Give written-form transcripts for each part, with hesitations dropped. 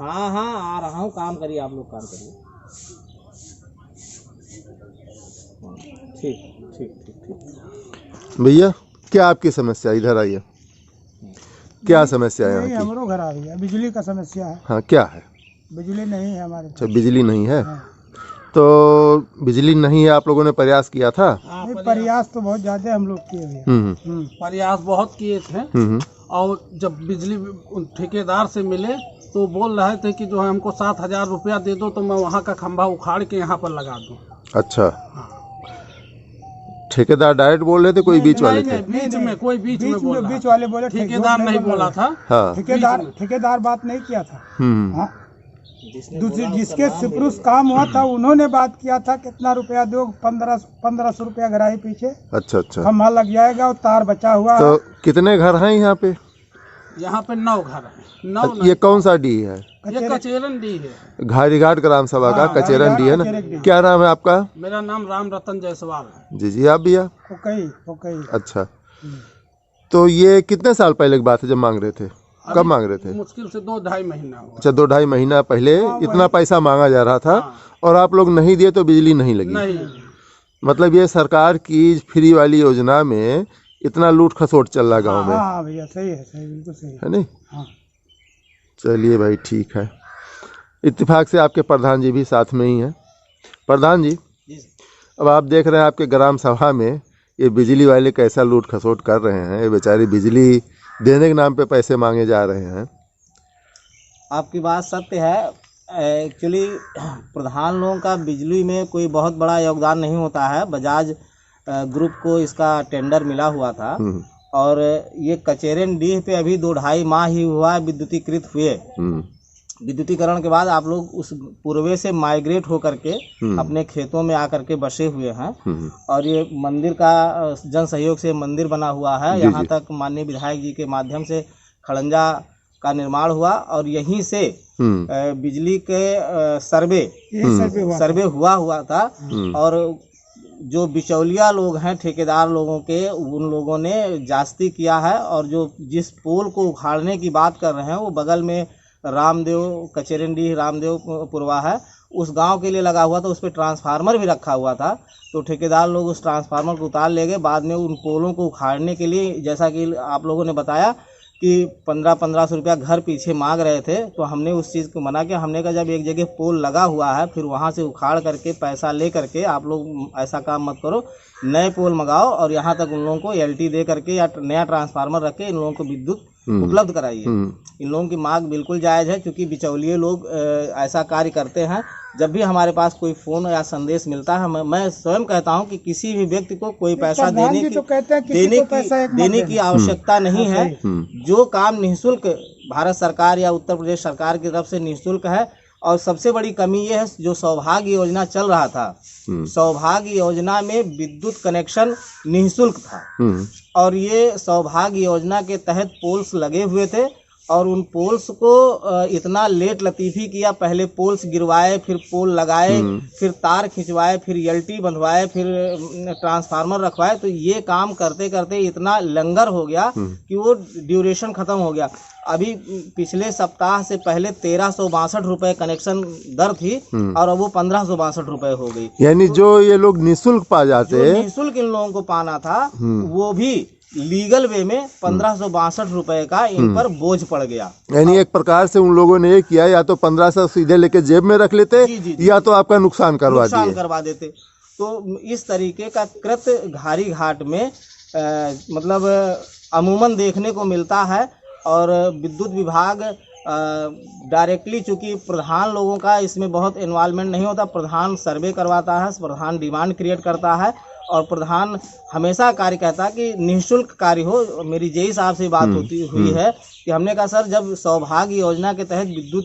हाँ हाँ आ रहा हूँ, काम करिए आप लोग, काम करिए। ठीक ठीक ठीक ठीक। भैया क्या आपकी समस्या, इधर आइए, क्या समस्या है यहाँ की? हमारो घर आ रही है, बिजली का समस्या है। हाँ क्या है? बिजली नहीं है हमारे अच्छा बिजली नहीं है। हाँ। तो बिजली नहीं है, आप लोगों ने प्रयास किया था? नहीं, प्रयास तो बहुत ज्यादा हम लोग किए हुए हैं। प्रयास बहुत किए थे। और जब बिजली ठेकेदार से मिले तो बोल रहे थे कि जो है हमको 7,000 रुपया दे दो तो मैं वहाँ का खंभा उखाड़ के यहाँ पर लगा दूँ। अच्छा, ठेकेदार डायरेक्ट बोल रहे थे, कोई बीच वाले थे? बीच में कोई बीच में बोल रहा। बीच वाले बोले, ठेकेदार नहीं बोला था। हाँ। ठेकेदार बात नहीं किया था। हाँ। दूसरी जिसके सुपुरुष काम हुआ था उन्होंने बात किया था, कितना रुपया दो, 1500 रुपया गराही पीछे। अच्छा अच्छा, खंभा लग जाएगा और तार बचा हुआ तो है। कितने घर हैं यहाँ पे? यहाँ पे 9 घर है। 9 ये कौन सा डी है? ये कचेरन डी है। घारीघाट ग्राम सभा का कचेरन डी है ना? क्या नाम है आपका? मेरा नाम राम रतन जायसवाल है। जी जी, आप भैया? ओके। अच्छा, तो ये कितने साल पहले की बात है जब मांग रहे थे? कब मांग रहे थे? मुश्किल से 2-2.5 महीना हुआ। अच्छा, 2-2.5 महीना पहले इतना पैसा मांगा जा रहा था। और आप लोग नहीं दिए तो बिजली नहीं लगी? नहीं। मतलब ये सरकार की फ्री वाली योजना में इतना लूट खसोट चल रहा गाँव में। हाँ भैया, सही है, सही, बिल्कुल सही है नहीं? हाँ। चलिए भाई, ठीक है। इत्तेफाक से आपके प्रधान जी भी साथ में ही हैं। प्रधान जी, अब आप देख रहे हैं आपके ग्राम सभा में ये बिजली वाले कैसा लूट खसोट कर रहे हैं। ये बेचारी बिजली देने के नाम पे पैसे मांगे जा रहे हैं। आपकी बात सत्य है। एक्चुअली प्रधान लोगों का बिजली में कोई बहुत बड़ा योगदान नहीं होता है। बजाज ग्रुप को इसका टेंडर मिला हुआ था और ये कचेरन डीह पे अभी 2-2.5 माह ही हुआ विद्युतीकृत हुए। विद्युतीकरण के बाद आप लोग उस पूर्वे से माइग्रेट होकर के अपने खेतों में आकर के बसे हुए हैं। और ये मंदिर का जन सहयोग से मंदिर बना हुआ है। यहाँ तक माननीय विधायक जी के माध्यम से खड़ंजा का निर्माण हुआ और यहीं से बिजली के सर्वे हुआ था। और जो बिचौलिया लोग हैं ठेकेदार लोगों के, उन लोगों ने जास्ती किया है। और जो जिस पोल को उखाड़ने की बात कर रहे हैं वो बगल में रामदेव कचेरनडी रामदेव पुरवा है, उस गांव के लिए लगा हुआ था। उस पर ट्रांसफार्मर भी रखा हुआ था। तो ठेकेदार लोग उस ट्रांसफार्मर को उतार ले गए। बाद में उन पोलों को उखाड़ने के लिए, जैसा कि आप लोगों ने बताया कि 1500 रुपया घर पीछे मांग रहे थे, तो हमने उस चीज़ को मना किया। हमने कहा जब एक जगह पोल लगा हुआ है फिर वहाँ से उखाड़ करके पैसा ले करके आप लोग ऐसा काम मत करो, नए पोल मंगाओ और यहाँ तक उन लोगों को LT दे करके या नया ट्रांसफार्मर रख के इन लोगों को विद्युत उपलब्ध कराइए। इन लोगों की मांग बिल्कुल जायज़ है, क्योंकि बिचौलिए लोग ऐसा कार्य करते हैं। जब भी हमारे पास कोई फ़ोन या संदेश मिलता है, मैं स्वयं कहता हूं कि किसी भी व्यक्ति को कोई पैसा देने की आवश्यकता नहीं है। जो काम निःशुल्क भारत सरकार या उत्तर प्रदेश सरकार की तरफ से निःशुल्क है। और सबसे बड़ी कमी ये है, जो सौभाग्य योजना चल रहा था, सौभाग्य योजना में विद्युत कनेक्शन निःशुल्क था। और ये सौभाग्य योजना के तहत पोल्स लगे हुए थे और उन पोल्स को इतना लेट लतीफ़ी किया। पहले पोल्स गिरवाए, फिर पोल लगाए, फिर तार खिंचवाए, फिर LT बंधवाए, फिर ट्रांसफार्मर रखवाए। तो ये काम करते करते इतना लंगर हो गया कि वो ड्यूरेशन ख़त्म हो गया। अभी पिछले सप्ताह से पहले 1362 रुपये कनेक्शन दर थी और अब वो 1562 रुपये हो गई। यानी जो ये लोग निःशुल्क पा जाते, निःशुल्क इन लोगों को पाना था, वो भी लीगल वे में 1562 रुपए का इन पर बोझ पड़ गया। यानी एक प्रकार से उन लोगों ने ये किया, या तो 1500 सीधे लेके जेब में रख लेते, या तो आपका नुकसान करवा देते। तो इस तरीके का कृत्य घारी घाट में मतलब अमूमन देखने को मिलता है। और विद्युत विभाग डायरेक्टली, चूंकि प्रधान लोगों का इसमें बहुत इन्वॉल्वमेंट नहीं होता, प्रधान सर्वे करवाता है, प्रधान डिमांड क्रिएट करता है और प्रधान हमेशा कार्य कहता है कि निःशुल्क कार्य हो। मेरी जेई साहब से बात हुई है कि हमने कहा सर, जब सौभाग्य योजना के तहत विद्युत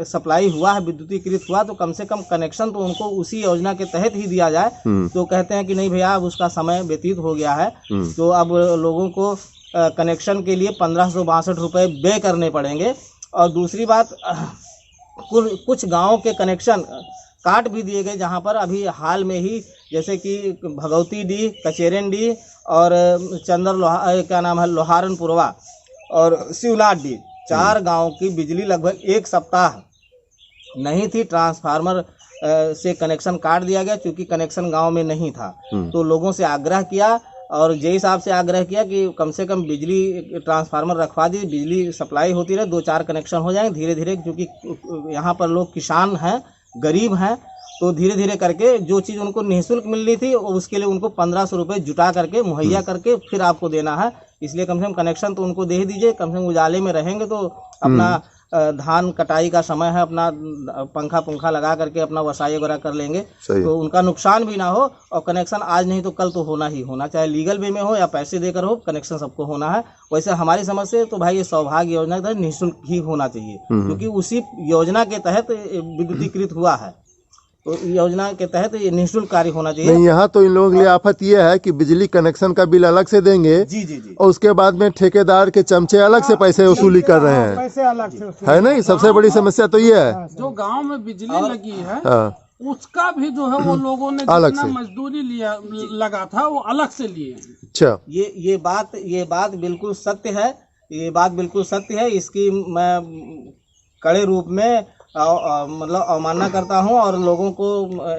सप्लाई हुआ है, विद्युतीकृत हुआ, तो कम से कम कनेक्शन तो उनको उसी योजना के तहत ही दिया जाए। तो कहते हैं कि नहीं भैया, अब उसका समय व्यतीत हो गया है, तो अब लोगों को कनेक्शन के लिए 1562 रुपये व्यय करने पड़ेंगे। और दूसरी बात, कुछ गाँव के कनेक्शन काट भी दिए गए, जहाँ पर अभी हाल में ही, जैसे कि भगवती डी, कचेरन डी और लोहारन पुरवा और शिवनाथ डी, 4 गाँव की बिजली लगभग एक सप्ताह नहीं थी, ट्रांसफार्मर से कनेक्शन काट दिया गया क्योंकि कनेक्शन गांव में नहीं था। तो लोगों से आग्रह किया और जेई साहब से आग्रह किया कि कम से कम बिजली ट्रांसफार्मर रखवा दी, बिजली सप्लाई होती रहे, 2-4 कनेक्शन हो जाएंगे धीरे धीरे, क्योंकि यहाँ पर लोग किसान हैं, गरीब हैं, तो धीरे धीरे करके जो चीज़ उनको निःशुल्क मिलनी थी उसके लिए उनको 1500 रुपये जुटा करके मुहैया करके फिर आपको देना है। इसलिए कम से कम कनेक्शन तो उनको दे ही दीजिए, कम से कम उजाले में रहेंगे तो अपना धान कटाई का समय है, अपना पंखा लगा करके अपना वसाई वगैरह कर लेंगे, तो उनका नुकसान भी ना हो। और कनेक्शन आज नहीं तो कल तो होना ही होना, चाहे लीगल वे में हो या पैसे देकर हो, कनेक्शन सबको होना है। वैसे हमारी समझ से तो भाई ये सौभाग्य योजना के तहत निःशुल्क ही होना चाहिए, क्योंकि उसी योजना के तहत विद्युतीकृत हुआ है, तो योजना के तहत ये निःशुल्क कार्य होना चाहिए। नहीं, यहाँ तो इन लोगों के लिए आफत ये है कि बिजली कनेक्शन का बिल अलग से देंगे जी जी जी, और उसके बाद में ठेकेदार के चमचे अलग से पैसे वसूली कर रहे हैं, पैसे अलग से है नहीं? सबसे बड़ी समस्या तो ये है। जो गांव में बिजली लगी है उसका भी जो है वो लोगों ने अलग जितना से मजदूरी लिया लगा था वो अलग से लिए। अच्छा, ये बात बिल्कुल सत्य है, ये बात बिल्कुल सत्य है। इसकी मैं कड़े रूप में मतलब अवमानना करता हूं और लोगों को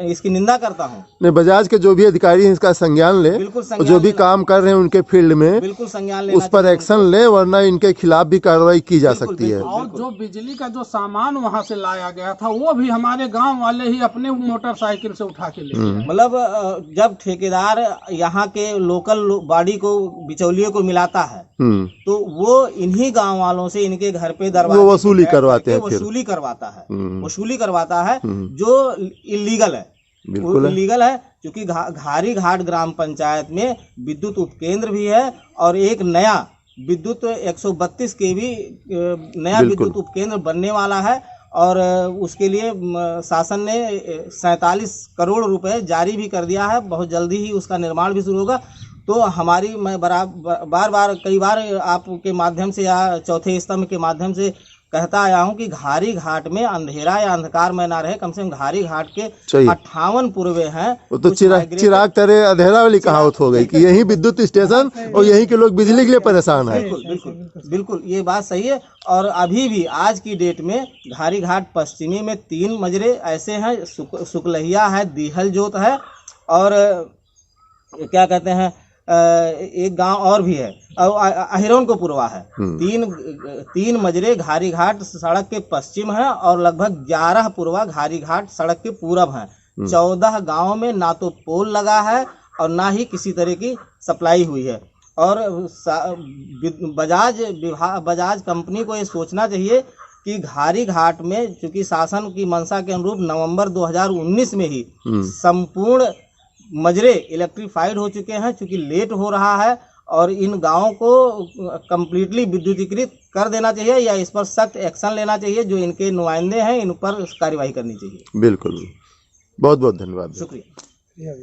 इसकी निंदा करता हूं। नहीं, बजाज के जो भी अधिकारी हैं इसका संज्ञान ले, बिल्कुल और जो भी काम कर रहे हैं उनके फील्ड में बिल्कुल संज्ञान लेना उस पर एक्शन ले, वरना इनके खिलाफ भी कार्रवाई की जा सकती है। और जो बिजली का जो सामान वहां से लाया गया था वो भी हमारे गांव वाले ही अपने मोटरसाइकिल से उठा के ले गए। मतलब जब ठेकेदार यहाँ के लोकल बॉडी को, बिचौलियों को मिलाता है, तो वो इन्हीं गांव वालों से इनके घर पे दरवाजे वसूली करवाते हैं, वसूली करवाता है जो इलीगल है, बिल्कुल इलीगल है। क्योंकि घारी घाट ग्राम पंचायत में विद्युत उपकेंद्र भी है और एक नया विद्युत 132 kV नया विद्युत उपकेंद्र बनने वाला है, और उसके लिए शासन ने 47 करोड़ रुपए जारी भी कर दिया है। बहुत जल्दी ही उसका निर्माण भी शुरू होगा। तो हमारी, मैं कई बार आपके माध्यम से या चौथे स्तंभ के माध्यम से कहता आया हूं कि घारी घाट में अंधेरा या अंधकार में ना रहे। कम से कम घारी घाट के 58 पूर्वे हैं। वो तो चिराग तेरे अंधेरा वाली कहावत हो गई कि यही विद्युत स्टेशन और यहीं के लोग बिजली के लिए परेशान है। बिल्कुल ये बात सही है। और अभी भी आज की डेट में घारी घाट पश्चिमी में 3 मजरे ऐसे हैं, सुकलहिया है, दीहल जोत है, और क्या कहते हैं एक गांव और भी है, अहिरोन को पूर्वा है। 3 मजरे घारी घाट सड़क के पश्चिम है और लगभग 11 पूर्वा घारी घाट सड़क के पूरब है। 14 गांव में ना तो पोल लगा है और ना ही किसी तरह की सप्लाई हुई है। और बजाज कंपनी को ये सोचना चाहिए कि घारी घाट में, चूंकि शासन की मंशा के अनुरूप नवंबर 2019 में ही संपूर्ण मजरे इलेक्ट्रीफाइड हो चुके हैं, चूंकि लेट हो रहा है, और इन गांवों को कंप्लीटली विद्युतीकृत कर देना चाहिए या इस पर सख्त एक्शन लेना चाहिए। जो इनके नुमाइंदे हैं इन पर कार्रवाई करनी चाहिए। बिल्कुल, बहुत बहुत धन्यवाद, शुक्रिया।